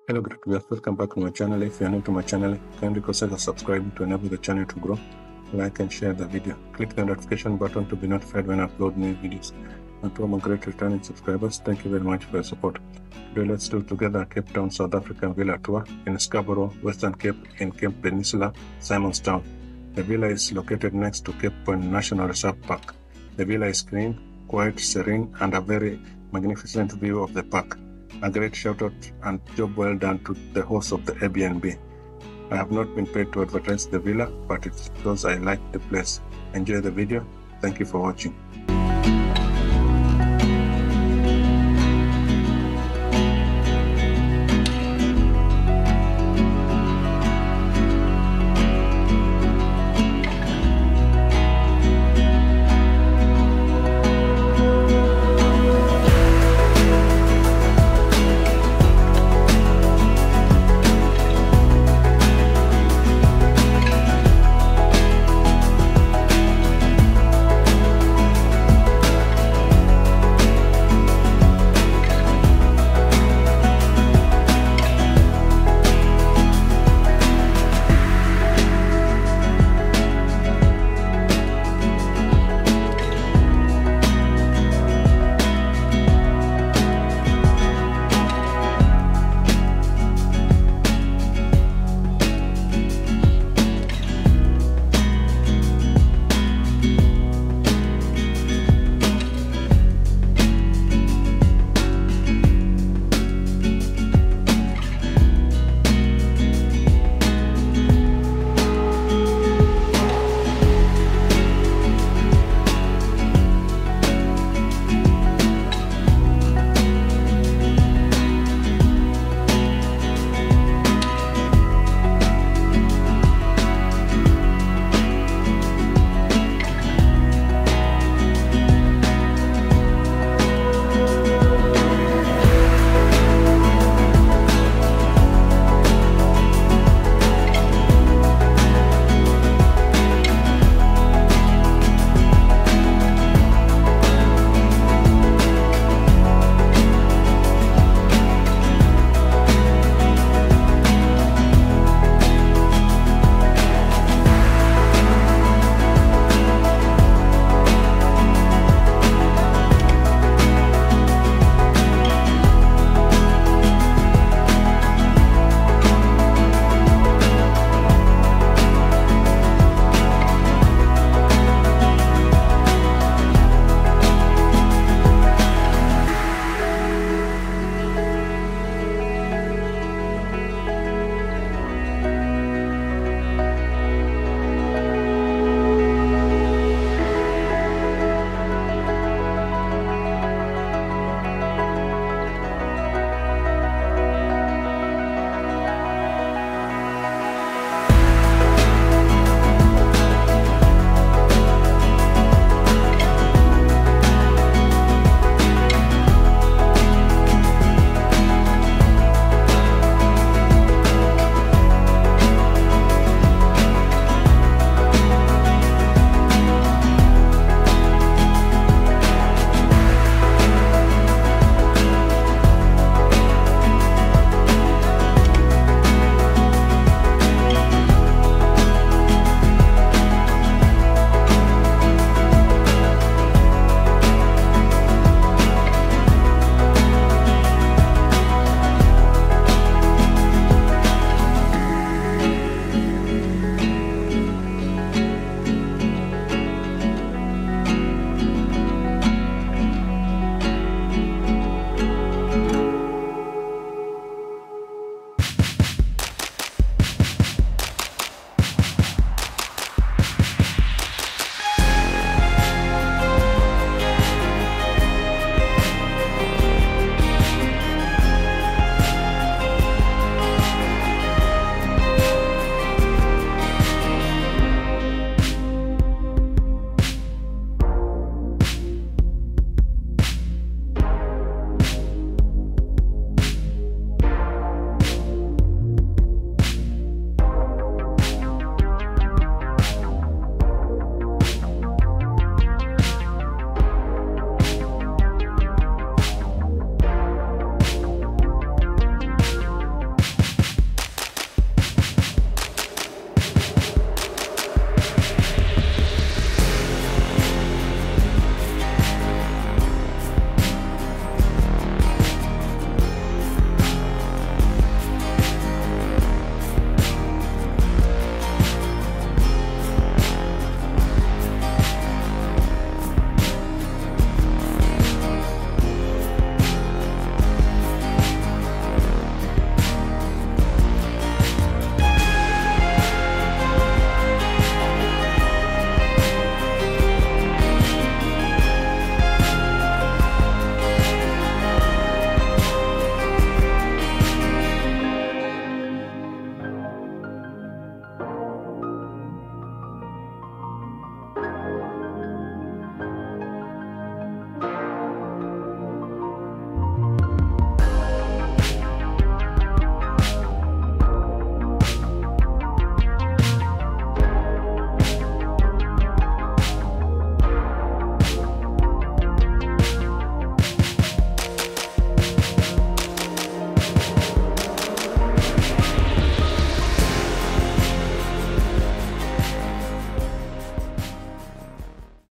Hello great viewers, welcome back to my channel. If you are new to my channel, kindly consider subscribing to enable the channel to grow. Like and share the video. Click the notification button to be notified when I upload new videos. And to all my great returning subscribers, thank you very much for your support. Today let's do together a Cape Town, South African villa tour in Scarborough, Western Cape in Cape Peninsula, Simonstown. The villa is located next to Cape Point National Reserve Park. The villa is clean, quiet, serene, and a very magnificent view of the park. A great shout out and job well done to the host of the Airbnb. I have not been paid to advertise the villa, but it's because I like the place. Enjoy the video. Thank you for watching.